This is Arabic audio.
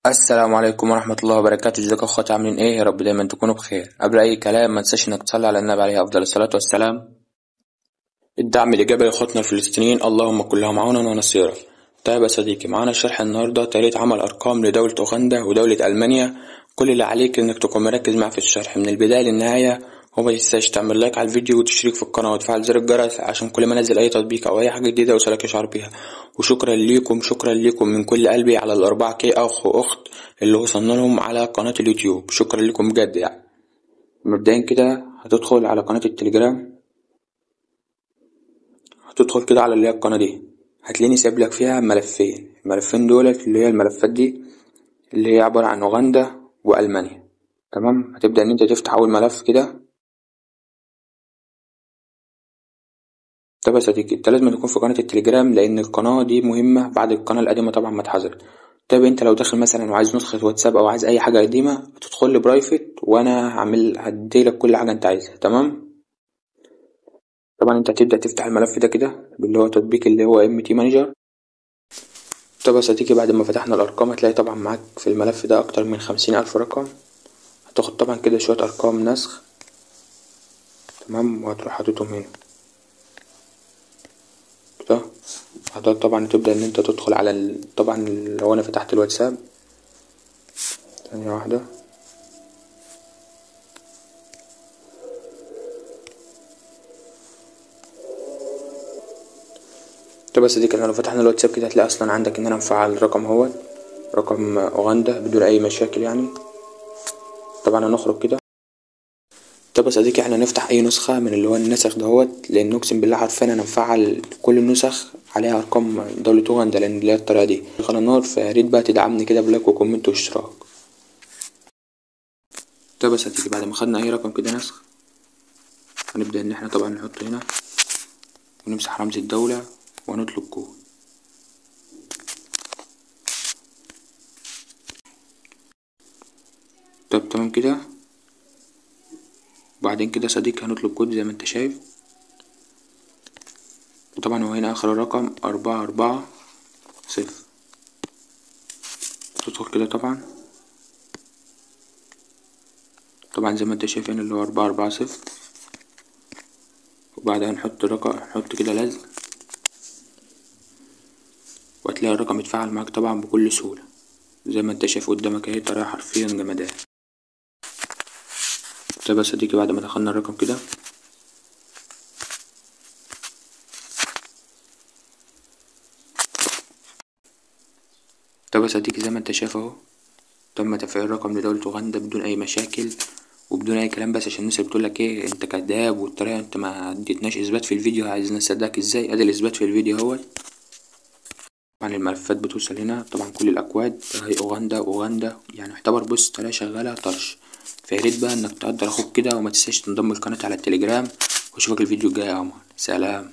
السلام عليكم ورحمة الله وبركاته. ازيكم يا اخواتي؟ عاملين ايه؟ يا رب دايما تكونوا بخير. قبل اي كلام ما تنساش انك تصلي على النبي عليه افضل الصلاة والسلام. الدعم الايجابي لاخواتنا الفلسطينيين، اللهم كن لهم عونا ونصيرا. طيب يا صديقي، معانا شرح النهارده طريقة عمل ارقام لدولة اوغندا ودولة المانيا. كل اللي عليك انك تكون مركز معي في الشرح من البداية للنهاية، وما تنساش تعمل لايك على الفيديو وتشترك في القناة وتفعل زر الجرس عشان كل ما انزل اي تطبيق او اي حاجة جديدة يوصلك اشعار بيها. وشكرا ليكم، شكرا ليكم من كل قلبي على ال4K اخ واخت اللي وصلنا لهم على قناة اليوتيوب. شكرا لكم بجد يعني. مبدئيا كده هتدخل على قناة التليجرام، هتدخل كده على اللي هي القناة دي، هتلاقيني سايب لك فيها ملفين. الملفين دولت اللي هي الملفات دي اللي هي عبارة عن اوغندا والمانيا. تمام، هتبدأ ان انت تفتح اول ملف كده. طب يا صديقي، انت لازم تكون في قناة التليجرام لان القناة دي مهمة بعد القناة القديمة طبعا ما اتحذرت. طب انت لو داخل مثلا وعايز نسخة واتساب او عايز اي حاجة قديمة، تدخل لي برايفت وانا هديلك كل حاجة انت عايزها. تمام، طبعا انت هتبدأ تفتح الملف ده كده اللي هو تطبيق اللي هو MT مانجر. طب يا صديقي، بعد ما فتحنا الارقام هتلاقي طبعا معاك في الملف ده اكتر من 50,000 رقم. هتاخد طبعا كده شوية ارقام نسخ. تمام، وهتروح حاططهم هنا كده. طبعا تبدأ ان انت تدخل على طبعا لو انا فتحت الواتساب، ثانية واحدة. طب يا صديقي، لو فتحنا الواتساب كده هتلاقي اصلا عندك ان انا مفعل الرقم هو رقم اوغندا بدون اي مشاكل يعني. طبعا هنخرج كده. طب يا صديقي، احنا نفتح اي نسخة من اللي هو النسخ دهوت، لان اقسم بالله حرفيا انا مفعل كل النسخ عليها ارقام دولة اوغندا، لان اللي هي الطريقة دي خلال النار. فياريت بقى تدعمني كده بلايك وكومنت واشتراك. طب يا صديقي، بعد ما خدنا اي رقم كده نسخ، هنبدأ ان احنا طبعا نحطه هنا ونمسح رمز الدولة ونطلب كود. طب تمام كده. وبعدين كده صديقي هنطلب كود زي ما انت شايف. وطبعا هو هنا اخر الرقم 440. تدخل كده طبعا زي ما انت شايف هنا اللي هو 440. وبعدها نحط الرقم، نحط كده لزق، وهتلاقي الرقم اتفعل معاك طبعا بكل سهولة زي ما انت شايف قدامك اهي. طريقة حرفيا جمدان. طب يا صديقي، بعد ما دخلنا الرقم كده، طب يا صديقي زي ما انت شايف اهو تم تفعيل الرقم لدولة اوغندا بدون اي مشاكل وبدون اي كلام. بس عشان الناس اللي بتقولك ايه انت كداب والطريقة انت ما اديتناش اثبات في الفيديو، عايزين نصدقك ازاي؟ ادي الاثبات في الفيديو اهوت. طبعا الملفات بتوصل هنا، طبعا كل الاكواد هي اوغندا يعني يعتبر بص طريقة شغالة طرش. فياريت بقى انك تقدر اخوك كده، وما تنساش تنضم القناة على التليجرام. واشوفك الفيديو الجاي يا قمر. سلام.